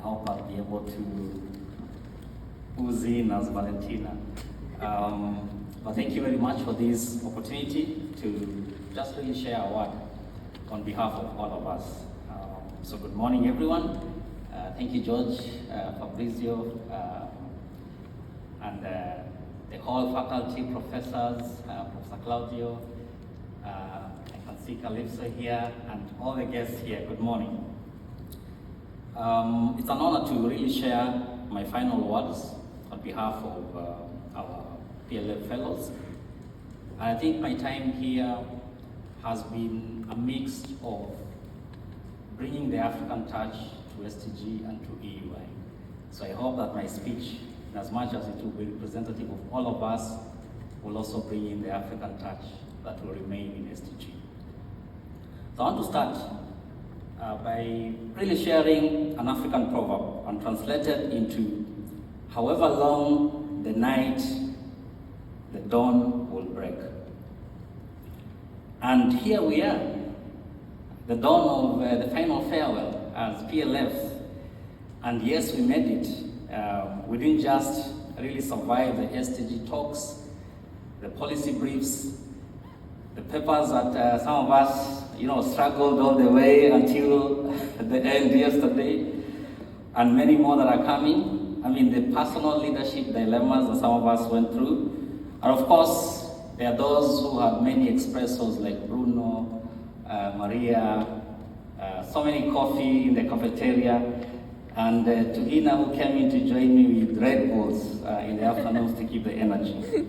hope I'll be able to ooze in as Valentina. But thank you very much for this opportunity to just really share a word on behalf of all of us. So good morning, everyone. Thank you, George, Fabrizio, and the whole faculty, professors, Professor Claudio, I can see Calypso here, and all the guests here. Good morning. It's an honor to really share my final words on behalf of our PLF fellows. I think my time here has been a mix of bringing the African touch to STG and to EUI. So I hope that my speech, as much as it will be representative of all of us, will also bring in the African touch that will remain in STG. So I want to start by really sharing an African proverb and translate it into however long the night, the dawn will break. And here we are, the dawn of the final farewell as PLF. And yes, we made it. We didn't just really survive the STG talks, the policy briefs, the papers that some of us, struggled all the way until the end yesterday, and many more that are coming. I mean, the personal leadership dilemmas that some of us went through. And of course, there are those who have many espressos like Bruno, Maria, so many coffee in the cafeteria, and Tuhina, who came in to join me with Red Bulls in the afternoons to keep the energy.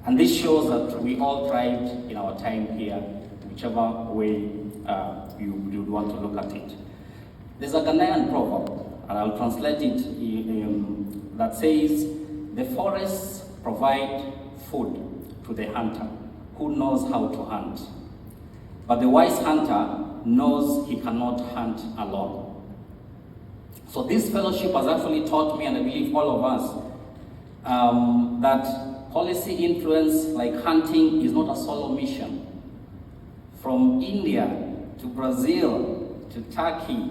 And this shows that we all thrived in our time here, whichever way you would want to look at it. There's a Ghanaian proverb, and I'll translate it, that says, the forests provide food to the hunter who knows how to hunt. But the wise hunter knows he cannot hunt alone. So this fellowship has actually taught me, and I believe all of us, that policy influence like hunting is not a solo mission. From India to Brazil to Turkey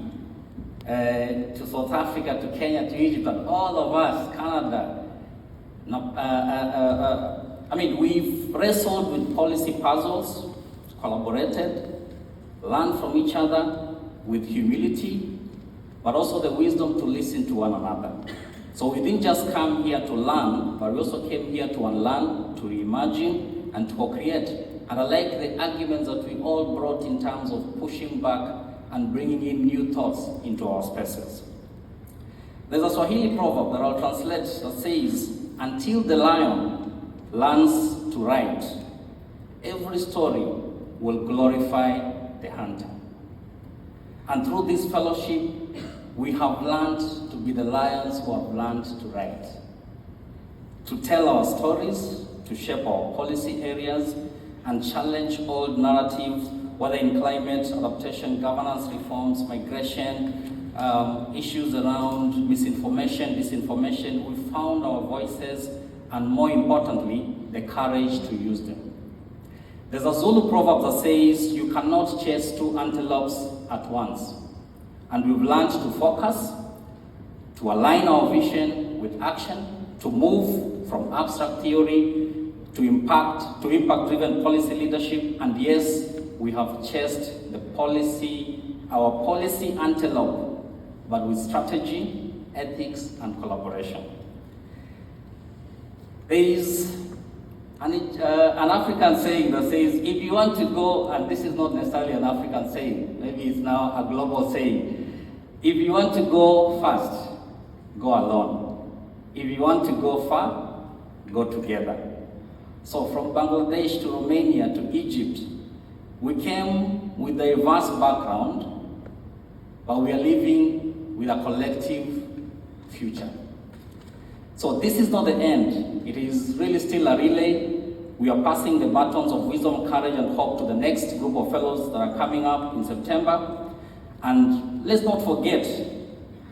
to South Africa to Kenya to Egypt, and all of us, Canada. We've wrestled with policy puzzles, collaborated, learned from each other with humility, but also the wisdom to listen to one another. So we didn't just come here to learn, but we also came here to unlearn, to reimagine, and to co-create. And I like the arguments that we all brought in terms of pushing back and bringing in new thoughts into our spaces. There's a Swahili proverb that I'll translate that says, until the lion learns to write, every story will glorify the hunter. And through this fellowship, we have learned to be the lions who have learned to write, to tell our stories, to shape our policy areas, and challenge old narratives, whether in climate adaptation, governance reforms, migration, issues around misinformation, disinformation. We found our voices, and more importantly, the courage to use them. There's a Zulu proverb that says, you cannot chase two antelopes at once. And we've learned to focus, to align our vision with action, to move from abstract theory to impact-driven policy leadership. And yes, we have chased our policy antelope, but with strategy, ethics, and collaboration. There is an African saying that says, if you want to go, and this is not necessarily an African saying, maybe it's now a global saying, if you want to go fast, go alone. If you want to go far, go together. So from Bangladesh to Romania to Egypt, we came with a diverse background, but we are living with a collective future. So this is not the end. It is really still a relay. We are passing the batons of wisdom, courage, and hope to the next group of fellows that are coming up in September. And let's not forget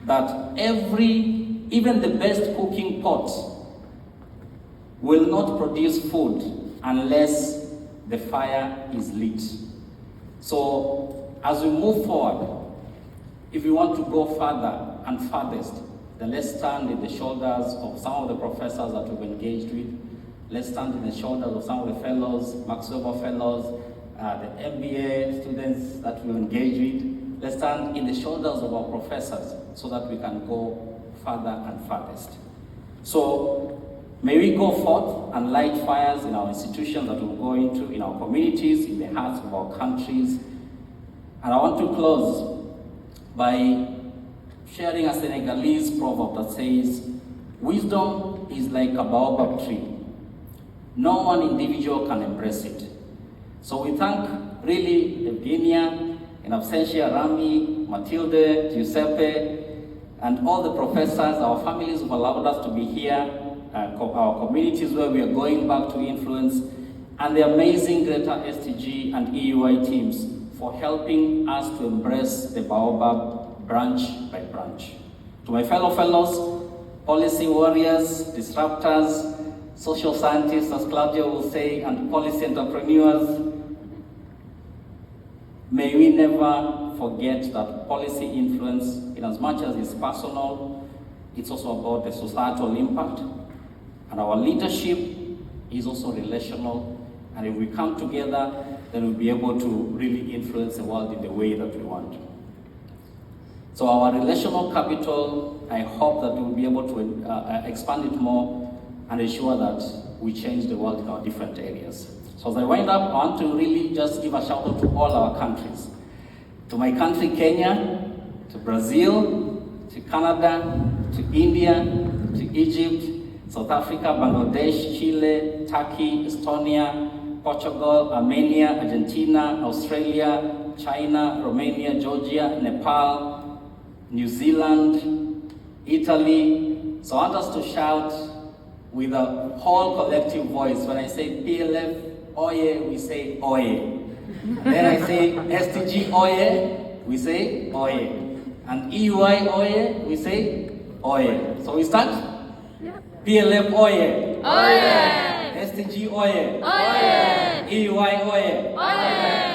that even the best cooking pot will not produce food unless the fire is lit. So as we move forward, If we want to go further and farthest, then let's stand in the shoulders of some of the professors that we've engaged with. Let's stand in the shoulders of some of the fellows, Max Weber fellows, the MBA students that we engage with. Let's stand in the shoulders of our professors so that we can go further and farthest. So may we go forth and light fires in our institutions that we'll go into, in our communities, in the hearts of our countries. And I want to close by sharing a Senegalese proverb that says, wisdom is like a baobab tree. No one individual can embrace it. So we thank really Evgenia, in absentia Rami, Matilde, Giuseppe, and all the professors, our families who've allowed us to be here, our communities where we are going back to influence, and the amazing Greater STG and EUI teams for helping us to embrace the baobab branch by branch. To my fellow fellows, policy warriors, disruptors, social scientists, as Claudia will say, and policy entrepreneurs, may we never forget that policy influence, in as much as it's personal, it's also about the societal impact. And our leadership is also relational. And if we come together, then we'll be able to really influence the world in the way that we want. So our relational capital, I hope that we'll be able to expand it more and ensure that we change the world in our different areas. So as I wind up, I want to really just give a shout out to all our countries. To my country, Kenya, to Brazil, to Canada, to India, to Egypt, South Africa, Bangladesh, Chile, Turkey, Estonia, Portugal, Armenia, Argentina, Australia, China, Romania, Georgia, Nepal, New Zealand, Italy. So I want us to shout with a whole collective voice. When I say PLF, Oye, we say Oye. Then I say STG Oye, we say Oye. And EUI Oye, we say Oye. So we start? Yeah. PLF Oye. Oye. STG Oye. Oye. EUI Oye. Oye.